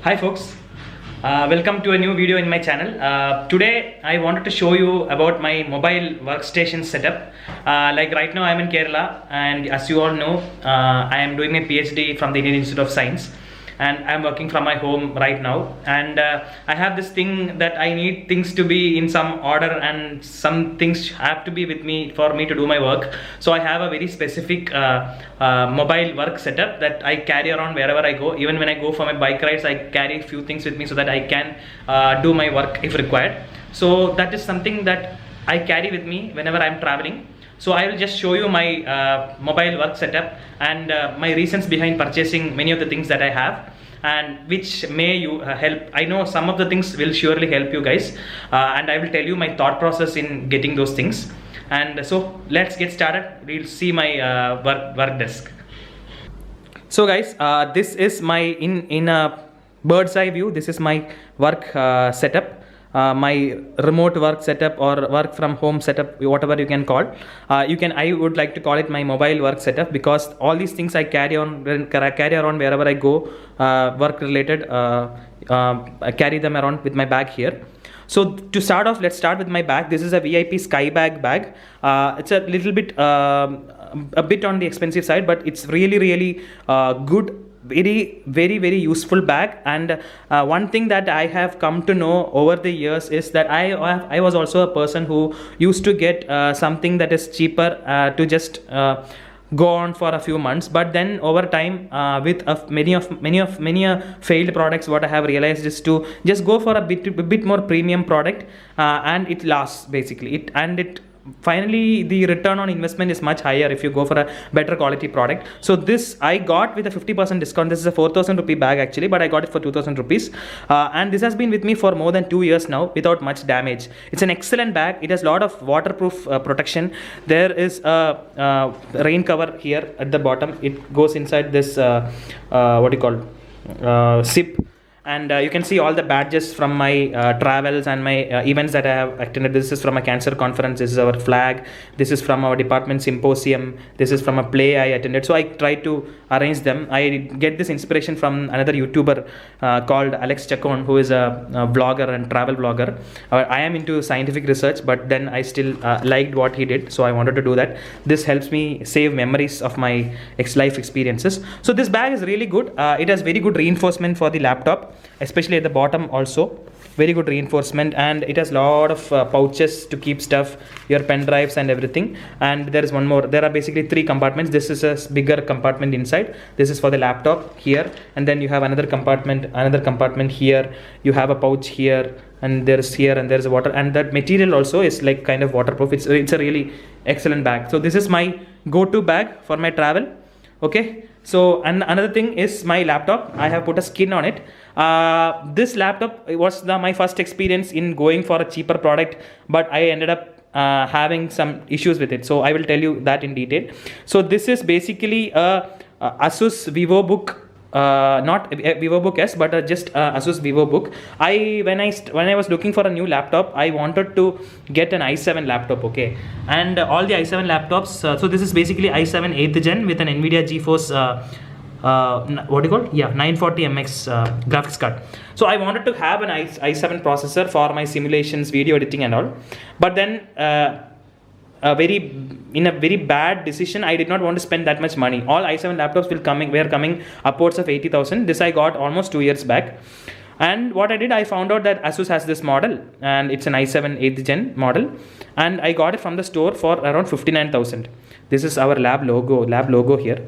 Hi folks, welcome to a new video in my channel. Today I wanted to show you about my mobile workstation setup. Like right now I am in Kerala, and as you all know, I am doing a PhD from the Indian Institute of Science, and I am working from my home right now. And I have this thing that I need things to be in some order, and some things have to be with me for me to do my work. So I have a very specific mobile work setup that I carry around wherever I go. Even when I go for my bike rides, I carry a few things with me so that I can do my work if required. So that is something that I carry with me whenever I am traveling. So I will just show you my mobile work setup and my reasons behind purchasing many of the things that I have, and which may you help. I know some of the things will surely help you guys, and I will tell you my thought process in getting those things. And so let's get started. We'll see my work desk. So guys, this is my in a bird's eye view. This is my work setup. My remote work setup or work from home setup, whatever you can call. I would like to call it my mobile work setup, because all these things I carry around wherever I go, work related. I carry them around with my bag here. So to start off, let's start with my bag. This is a VIP Skybag bag. It's a little bit a bit on the expensive side, but it's really good, very useful bag. And one thing that I have come to know over the years is that I was also a person who used to get something that is cheaper to just go on for a few months. But then over time, with many failed products, what I have realized is to just go for a bit more premium product, and it lasts basically. It finally the return on investment is much higher if you go for a better quality product. So this I got with a 50% discount. This is a 4,000 rupee bag actually, but I got it for 2,000 rupees, and this has been with me for more than 2 years now without much damage. It's an excellent bag. It has a lot of waterproof protection. There is a rain cover here at the bottom. It goes inside this what do you call zip. And you can see all the badges from my travels and my events that I have attended. This is from a cancer conference. This is our flag. This is from our department symposium. This is from a play I attended. So I try to arrange them. I get this inspiration from another YouTuber called Alex Chacon, who is a vlogger and travel vlogger. I am into scientific research, but then I still liked what he did, so I wanted to do that. This helps me save memories of my life experiences. So this bag is really good. It has very good reinforcement for the laptop, especially at the bottom also. Very good reinforcement, and it has a lot of pouches to keep stuff, your pen drives and everything. And there is one more. There are basically 3 compartments. This is a bigger compartment inside. This is for the laptop here, and then you have another compartment here. You have a pouch here, and there's a water, and that material also is like kind of waterproof. It's a really excellent bag. So this is my go-to bag for my travel. Okay, so and another thing is my laptop. I have put a skin on it. This laptop was my first experience in going for a cheaper product, but I ended up having some issues with it. So I will tell you that in detail. So this is basically a Asus VivoBook. Not VivoBook S, but just Asus VivoBook. When I was looking for a new laptop, I wanted to get an i7 laptop. Okay, and all the i7 laptops. So this is basically i7 8th gen with an NVIDIA GeForce what do you call? Yeah, 940 MX graphics card. So I wanted to have an i7 processor for my simulations, video editing and all. But then in a very bad decision, I did not want to spend that much money. All i7 laptops were coming upwards of 80,000. This I got almost 2 years back. And what I did, I found out that Asus has this model, and it's an i7 8th gen model, and I got it from the store for around 59,000. This is our lab logo here.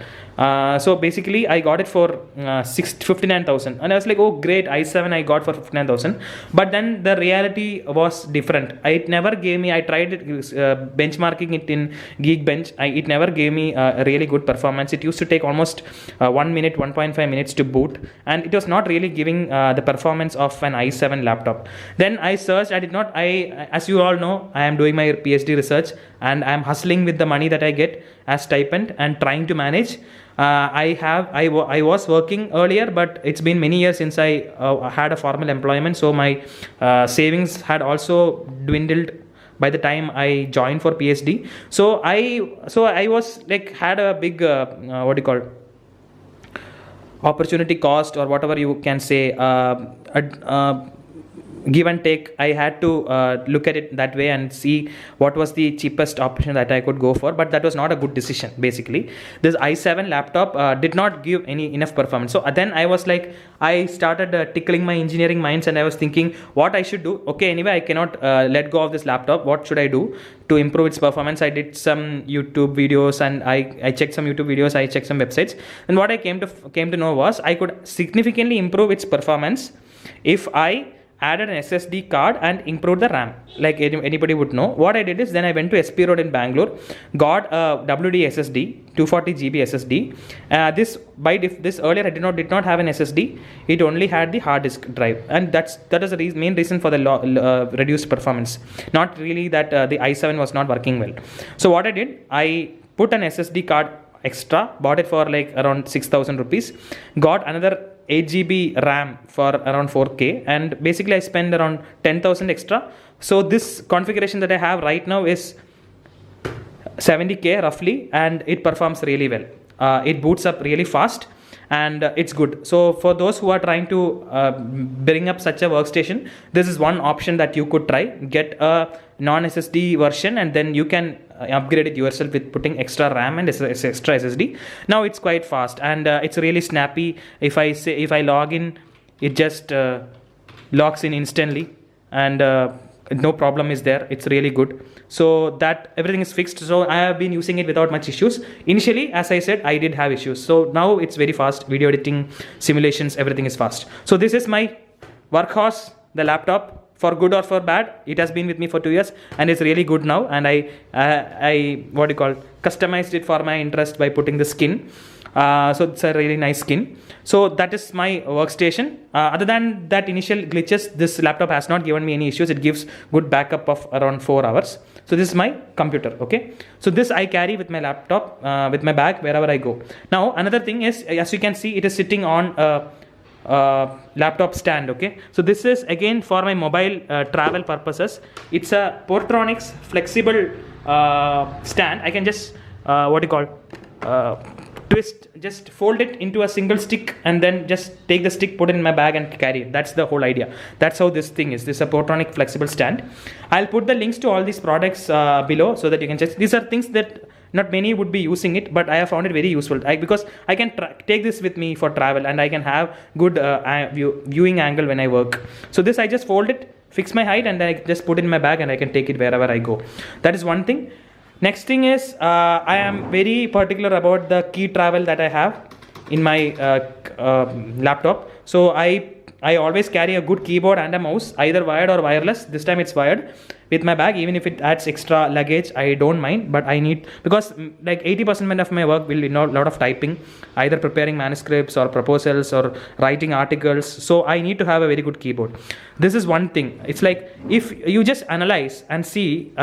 So basically I got it for 59,000, and I was like, oh great, i7 I got for 59,000. But then the reality was different. It never gave me, I tried it, benchmarking it in Geekbench. It never gave me a really good performance. It used to take almost 1 minute, 1.5 minutes to boot, and it was not really giving the performance of an i7 laptop. Then I searched. As you all know, I am doing my PhD research, and I am hustling with the money that I get as stipend and trying to manage. I was working earlier, but it's been many years since I had a formal employment, so my savings had also dwindled by the time I joined for PhD. So I was like had a big what do you call opportunity cost, or whatever you can say, give and take, I had to look at it that way and see what was the cheapest option that I could go for. But that was not a good decision. Basically, this i7 laptop did not give enough performance. So then I was like, I started tickling my engineering minds, and I was thinking what I should do. Okay, anyway, I cannot let go of this laptop. What should I do to improve its performance? I did some YouTube videos, and I checked some YouTube videos, I checked some websites, and what I came to know was I could significantly improve its performance if I added an SSD card and improved the RAM, like anybody would know. What I did is, then I went to SP Road in Bangalore, got a WD SSD, 240 GB SSD. This earlier I did not have an SSD. It only had the hard disk drive, and that is the main reason for the reduced performance. Not really that the i7 was not working well. So what I did, I put an SSD card extra, bought it for like around 6,000 rupees, got another 8 GB RAM for around 4K, and basically I spend around 10,000 extra. So this configuration that I have right now is 70K roughly, and it performs really well. It boots up really fast, and it's good. So for those who are trying to bring up such a workstation, this is one option that you could try. Get a non-SSD version, and then you can upgrade it yourself with putting extra RAM and extra SSD. Now it's quite fast, and it's really snappy. If I log in, it just logs in instantly, and no problem is there. It's really good. So that everything is fixed. So I have been using it without much issues. Initially, as I said, I did have issues. So now it's very fast. Video editing, simulations, everything is fast. So this is my workhorse, the laptop. For good or for bad, it has been with me for 2 years, and it's really good now. And I customized it for my interest by putting the skin. So it's a really nice skin. So that is my workstation. Other than that initial glitches, this laptop has not given me any issues. It gives good backup of around 4 hours. So this is my computer. Okay. So this I carry with my laptop, with my bag wherever I go. Now another thing is, as you can see, it is sitting on laptop stand. Okay, so this is again for my mobile travel purposes. It's a Portronics flexible stand. I can just twist, just fold it into a single stick, and then just take the stick, put it in my bag, and carry it. That's the whole idea. That's how this thing is. This is a Portronic flexible stand. I'll put the links to all these products below, so that you can check. These are things that not many would be using it, but I have found it very useful. Because I can take this with me for travel, and I can have good viewing angle when I work. So this I just fold it, fix my height, and then I just put it in my bag, and I can take it wherever I go. That is one thing. Next thing is, I am very particular about the key travel that I have in my laptop. So I always carry a good keyboard and a mouse, either wired or wireless. This time it's wired with my bag. Even if it adds extra luggage, I don't mind, but I need, because like 80% of my work will involve a lot of typing, either preparing manuscripts or proposals or writing articles. So I need to have a very good keyboard. This is one thing. It's like, if you just analyze and see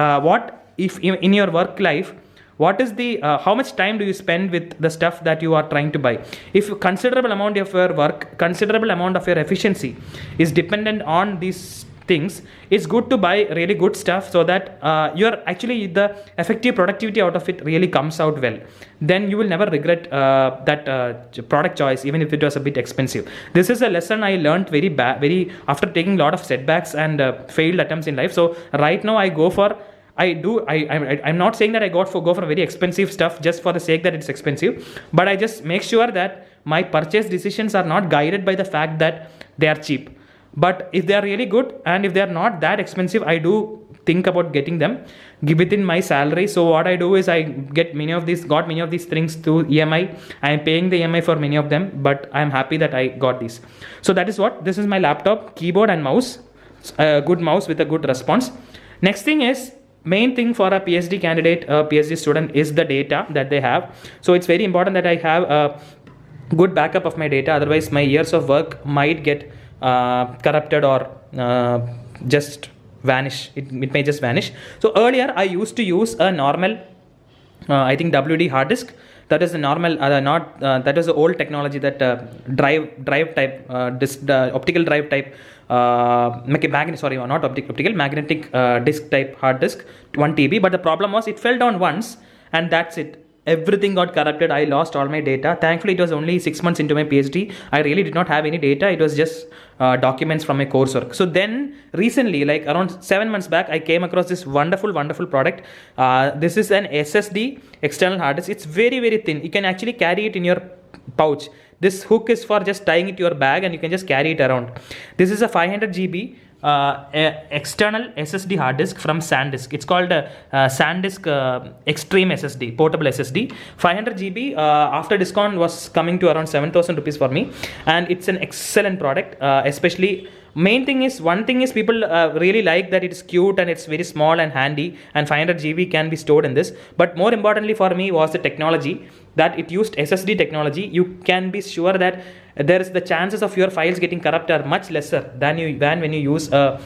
if in your work life, what is the how much time do you spend with the stuff that you are trying to buy? If considerable amount of your work, considerable amount of your efficiency is dependent on these things, it's good to buy really good stuff, so that the effective productivity out of it really comes out well. Then you will never regret that product choice, even if it was a bit expensive. This is a lesson I learned very after taking a lot of setbacks and failed attempts in life. So right now I'm not saying that I go for very expensive stuff just for the sake that it's expensive, but I just make sure that my purchase decisions are not guided by the fact that they are cheap. But if they are really good, and if they are not that expensive, I do think about getting them within my salary. So what I do is, I got many of these things through EMI. I am paying the EMI for many of them, but I am happy that I got these. So this is my laptop, keyboard and mouse, a good mouse with a good response. Next thing is, main thing for a PhD candidate, a PhD student, is the data that they have. So it's very important that I have a good backup of my data. Otherwise my years of work might get corrupted or just vanish. It may just vanish. So earlier I used to use a normal I think WD hard disk. That is the normal, that is the old technology, that drive type disk, optical drive type, magnetic disk type hard disk, 1 TB. But the problem was, it fell down once, and that's it. everything got corrupted. I lost all my data. Thankfully it was only 6 months into my PhD. I really did not have any data. It was just documents from my coursework. So then recently, like around 7 months back, I came across this wonderful product. This is an SSD external hard disk. It's very thin. You can actually carry it in your pouch. This hook is for just tying it to your bag, and you can just carry it around. This is a 500 GB external SSD hard disk from SanDisk. It's called SanDisk Extreme SSD, portable SSD. 500 GB after discount was coming to around 7,000 rupees for me, and it's an excellent product. Especially one thing is people really like that it's cute and it's very small and handy, and 500 GB can be stored in this. But more importantly for me was the technology, that it used SSD technology. You can be sure that there is the chances of your files getting corrupt are much lesser than when you use a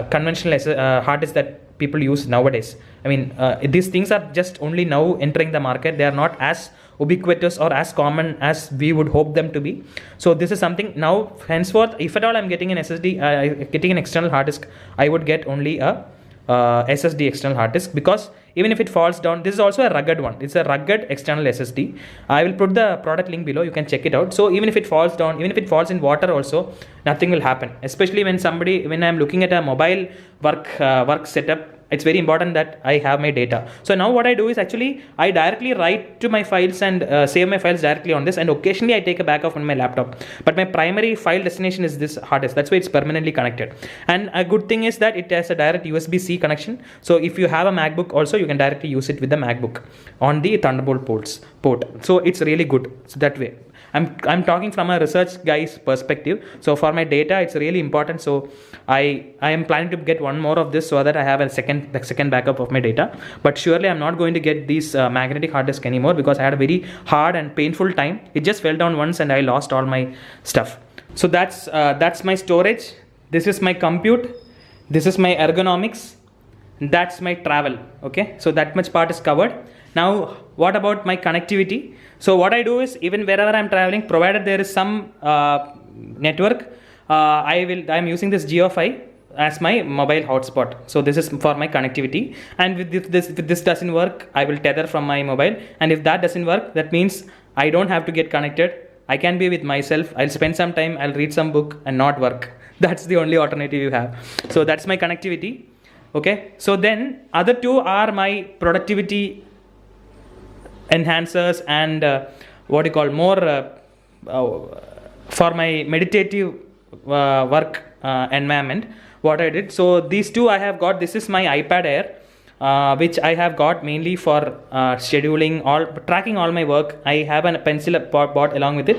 conventional hard disk that people use nowadays. I mean, these things are just only now entering the market. They are not as ubiquitous or as common as we would hope them to be. So this is something now henceforth, if at all I'm getting an SSD, getting an external hard disk, I would get only a SSD external hard disk, because even if it falls down, this is also a rugged one. It's a rugged external SSD. I will put the product link below. You can check it out. So even if it falls down, even if it falls in water also, nothing will happen. Especially when I'm looking at a mobile work setup, it's very important that I have my data. So now what I do is actually I directly write to my files and save my files directly on this, and occasionally I take a backup on my laptop. But my primary file destination is this hard disk. That's why it's permanently connected. And a good thing is that it has a direct USB-C connection. So if you have a MacBook also, you can directly use it with the MacBook on the Thunderbolt port. So it's really good. So that way. I'm talking from a research guy's perspective. So for my data, it's really important. So I am planning to get one more of this so that I have a second backup of my data. But surely I'm not going to get these magnetic hard disk anymore, because I had a very hard and painful time. It just fell down once and I lost all my stuff. So that's my storage. This is my compute. This is my ergonomics. That's my travel. Okay, so that much part is covered. Now what about my connectivity? So what I do is, even wherever I'm traveling, provided there is some network, I'm using this JioFi as my mobile hotspot. So this is for my connectivity, and if this doesn't work, I will tether from my mobile, and if that doesn't work, that means I don't have to get connected. I can be with myself. I'll spend some time, I'll read some book and not work. That's the only alternative you have. So that's my connectivity. Okay, so then other two are my productivity enhancers and for my meditative work environment, what I did. So these two I have got. This is my iPad Air, which I have got mainly for scheduling, tracking all my work. I have a pencil bought along with it.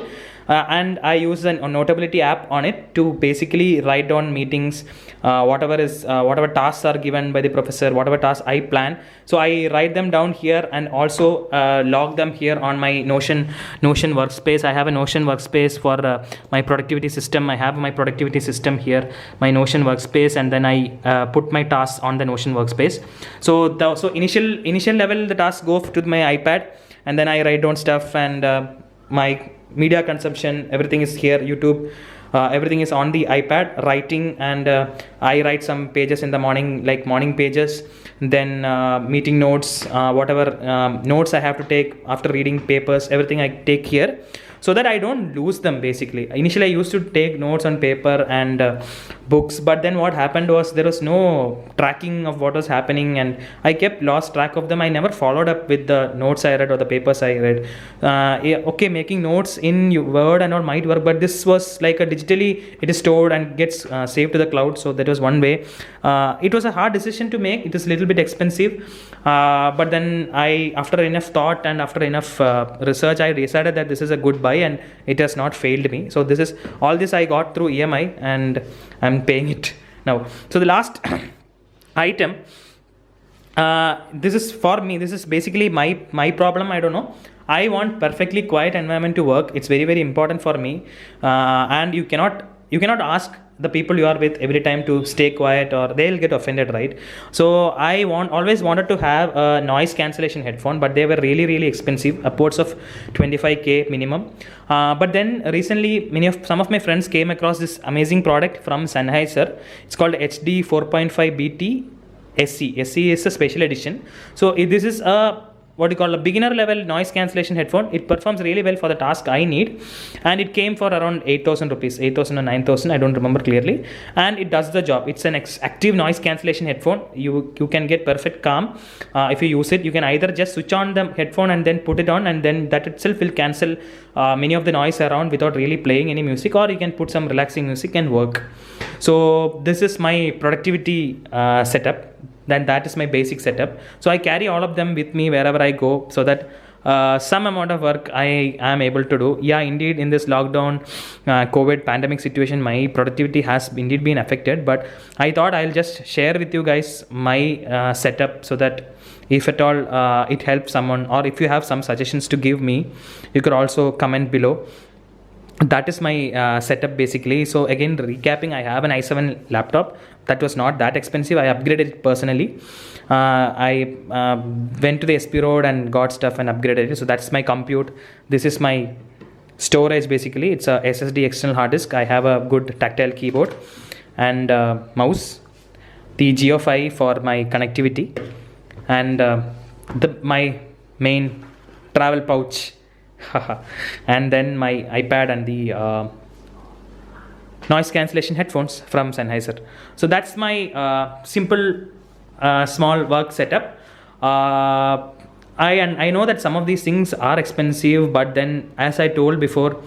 And I use a Notability app on it to basically write down meetings, whatever tasks are given by the professor, whatever tasks I plan. So I write them down here and also log them here on my Notion workspace. I have a Notion workspace for my productivity system. I have my productivity system here, my Notion workspace, and then I put my tasks on the Notion workspace. So initial level, the tasks go to my iPad, and then I write down stuff, and my media consumption, everything is here. YouTube, everything is on the iPad. Writing, and I write some pages in the morning, like morning pages, then meeting notes, whatever notes I have to take after reading papers, everything I take here, so that I don't lose them. Basically, initially I used to take notes on paper and books, but then what happened was there was no tracking of what was happening, and I lost track of them. I never followed up with the notes I read or the papers I read. Okay, making notes in Word and all might work, but this was like digitally it is stored and gets saved to the cloud. So that was one way. It was a hard decision to make. It is a little bit expensive, but then after enough thought and after enough research, I decided that this is a good buy, and it has not failed me. So this is all this I got through EMI, and I'm paying it now. So the last item, this is for me, this is basically my problem. I don't know, I want perfectly quiet environment to work. It's very important for me, and you cannot ask the people you are with every time to stay quiet, or they'll get offended, right? So I always wanted to have a noise cancellation headphone, but they were really expensive, upwards of 25k minimum. But then recently some of my friends came across this amazing product from Sennheiser. It's called HD 4.5 BT SE. SE is a special edition. So this is a what you call a beginner level noise cancellation headphone. It performs really well for the task I need, and it came for around 8,000 rupees, 8,000 or 9,000, I don't remember clearly, and it does the job. It's an active noise cancellation headphone. You can get perfect calm if you use it. You can either just switch on the headphone and then put it on, and then that itself will cancel many of the noise around without really playing any music, or you can put some relaxing music and work. So this is my productivity setup. Then that is my basic setup. So I carry all of them with me wherever I go, so that some amount of work I am able to do. Yeah, indeed, in this lockdown, COVID pandemic situation, my productivity has indeed been affected. But I thought I'll just share with you guys my setup, so that if at all it helps someone, or if you have some suggestions to give me, you could also comment below. That is my setup basically. So again, recapping, I have an i7 laptop that was not that expensive. I upgraded it personally. I went to the SP Road and got stuff and upgraded it. So that's my compute. This is my storage basically. It's a SSD external hard disk. I have a good tactile keyboard and mouse, the Geo5 for my connectivity, and my main travel pouch and then my iPad and the noise cancellation headphones from Sennheiser. So that's my simple small work setup. I know that some of these things are expensive, but then, as I told before,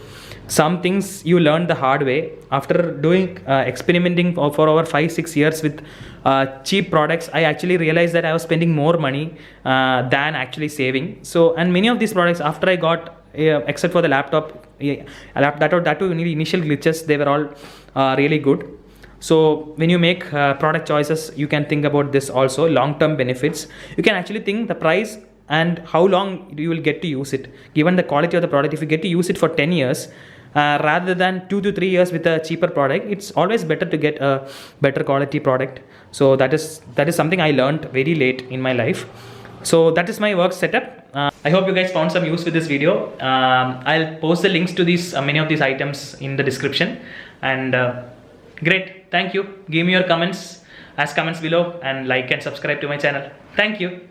some things you learn the hard way. After doing experimenting for over 5-6 years with cheap products, I actually realized that I was spending more money than actually saving. So, and many of these products, after I got except for the laptop, that too, initial glitches, they were all really good. So when you make product choices, you can think about this also, long-term benefits. You can actually think the price and how long you will get to use it. Given the quality of the product, if you get to use it for 10 years, rather than 2 to 3 years with a cheaper product, it's always better to get a better quality product. So that is something I learned very late in my life. So that is my work setup. I hope you guys found some use with this video. I'll post the links to these many of these items in the description. And great, thank you. Give me your comments, ask comments below, and like and subscribe to my channel. Thank you.